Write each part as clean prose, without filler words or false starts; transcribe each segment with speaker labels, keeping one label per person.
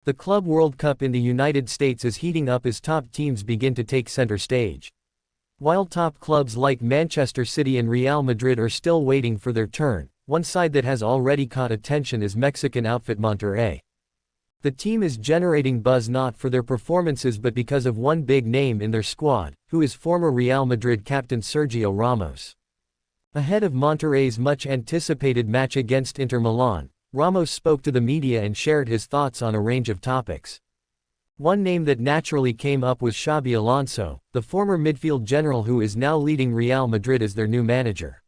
Speaker 1: The Club World Cup in the United States is heating up as top teams begin to take center stage. While top clubs like Manchester City and Real Madrid are still waiting for their turn, one side that has already caught attention is Mexican outfit Monterrey. The team is generating buzz not for their performances but because of one big name in their squad, who is former Real Madrid captain Sergio Ramos. Ahead of Monterrey's much-anticipated match against Inter Milan, Ramos spoke to the media and shared his thoughts on a range of topics. One name that naturally came up was Xabi Alonso, the former midfield general who is now leading Real Madrid as their new manager.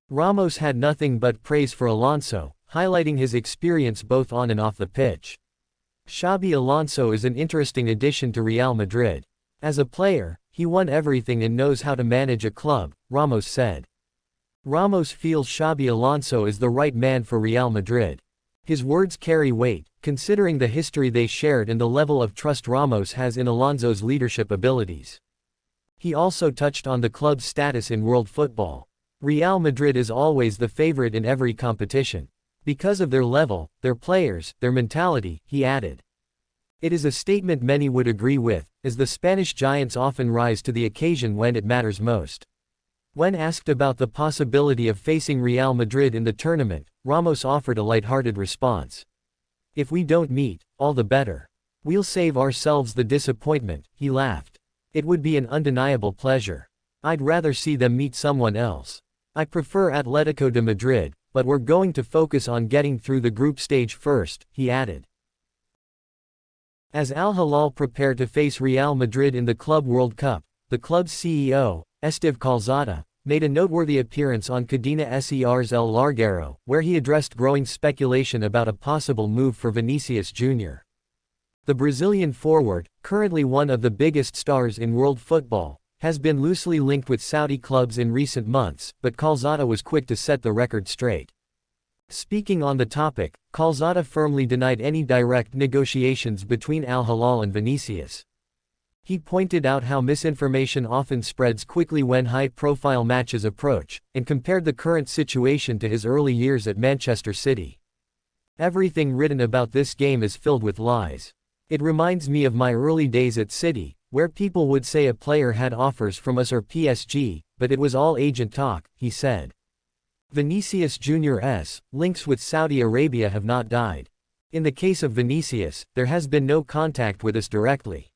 Speaker 1: Ramos had nothing but praise for Alonso, highlighting his experience both on and off the pitch. Xabi Alonso is an interesting addition to Real Madrid. As a player, he won everything and knows how to manage a club, Ramos said. Ramos feels Xabi Alonso is the right man for Real Madrid. His words carry weight, considering the history they shared and the level of trust Ramos has in Alonso's leadership abilities. He also touched on the club's status in world football. Real Madrid is always the favorite in every competition. Because of their level, their players, their mentality, he added. It is a statement many would agree with, as the Spanish giants often rise to the occasion when it matters most. When asked about the possibility of facing Real Madrid in the tournament, Ramos offered a light-hearted response. "If we don't meet, all the better. We'll save ourselves the disappointment," he laughed. "It would be an undeniable pleasure. I'd rather see them meet someone else. I prefer Atletico de Madrid, but we're going to focus on getting through the group stage first," he added. As Al Hilal prepared to face Real Madrid in the Club World Cup, the club's CEO, Estive Kzada, made a noteworthy appearance on Cadena Ser's El Larguero, where he addressed growing speculation about a possible move for Vinicius Jr. The Brazilian forward, currently one of the biggest stars in world football, has been loosely linked with Saudi clubs in recent months, but Kzada was quick to set the record straight. Speaking on the topic, Kzada firmly denied any direct negotiations between Al Hilal and Vinicius. He pointed out how misinformation often spreads quickly when high-profile matches approach, and compared the current situation to his early years at Manchester City. "Everything written about this game is filled with lies. It reminds me of my early days at City, where people would say a player had offers from us or PSG, but it was all agent talk," he said. Vinicius Jr.'s links with Saudi Arabia have not died. In the case of Vinicius, there has been no contact with us directly.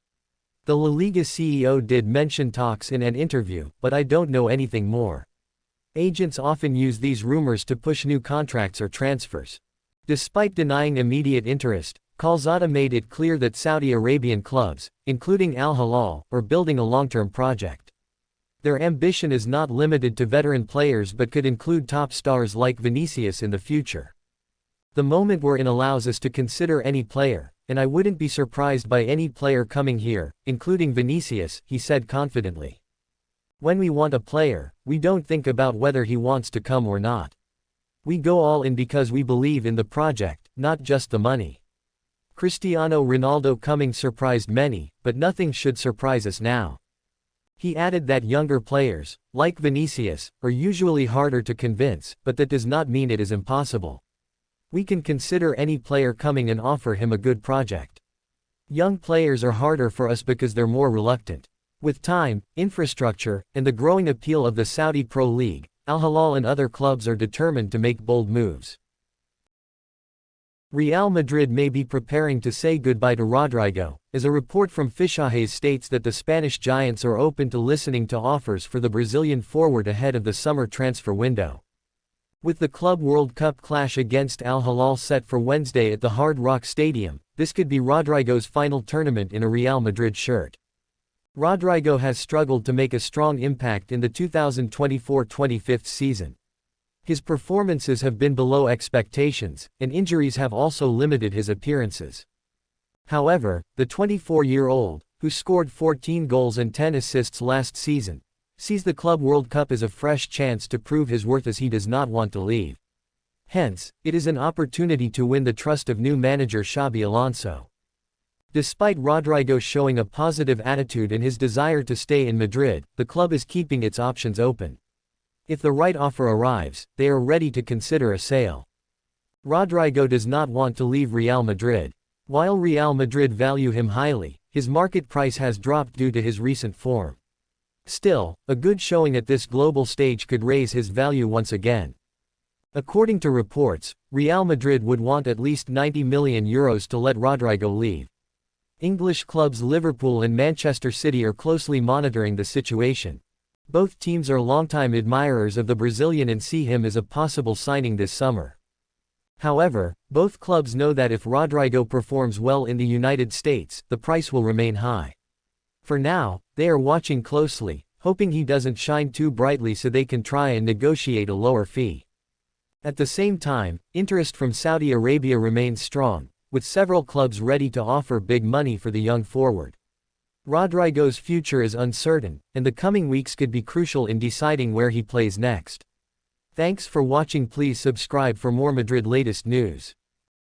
Speaker 1: The La Liga CEO did mention talks in an interview, but I don't know anything more. Agents often use these rumors to push new contracts or transfers. Despite denying immediate interest, Kzada made it clear that Saudi Arabian clubs, including Al Hilal, are building a long-term project. Their ambition is not limited to veteran players but could include top stars like Vinicius in the future. "The moment we're in allows us to consider any player, and I wouldn't be surprised by any player coming here, including Vinicius," he said confidently. "When we want a player, we don't think about whether he wants to come or not. We go all in because we believe in the project, not just the money. Cristiano Ronaldo coming surprised many, but nothing should surprise us now." He added that younger players, like Vinicius, are usually harder to convince, but that does not mean it is impossible. "We can consider any player coming and offer him a good project. Young players are harder for us because they're more reluctant. With time, infrastructure, and the growing appeal of the Saudi Pro League, Al Hilal and other clubs are determined to make bold moves." Real Madrid may be preparing to say goodbye to Rodrygo, as a report from Fichajes states that the Spanish giants are open to listening to offers for the Brazilian forward ahead of the summer transfer window. With the Club World Cup clash against Al Hilal set for Wednesday at the Hard Rock Stadium, this could be Rodrygo's final tournament in a Real Madrid shirt. Rodrygo has struggled to make a strong impact in the 2024-25 season. His performances have been below expectations, and injuries have also limited his appearances. However, the 24-year-old, who scored 14 goals and 10 assists last season, sees the Club World Cup as a fresh chance to prove his worth as he does not want to leave. Hence, it is an opportunity to win the trust of new manager Xabi Alonso. Despite Rodrygo showing a positive attitude and his desire to stay in Madrid, the club is keeping its options open. If the right offer arrives, they are ready to consider a sale. Rodrygo does not want to leave Real Madrid. While Real Madrid value him highly, his market price has dropped due to his recent form. Still, a good showing at this global stage could raise his value once again. According to reports, Real Madrid would want at least €90 million to let Rodrygo leave. English clubs Liverpool and Manchester City are closely monitoring the situation. Both teams are longtime admirers of the Brazilian and see him as a possible signing this summer. However, both clubs know that if Rodrygo performs well in the United States, the price will remain high. For now, they are watching closely, hoping he doesn't shine too brightly so they can try and negotiate a lower fee. At the same time, interest from Saudi Arabia remains strong, with several clubs ready to offer big money for the young forward. Rodrygo's future is uncertain, and the coming weeks could be crucial in deciding where he plays next. Thanks for watching. Please subscribe for more Madrid latest news.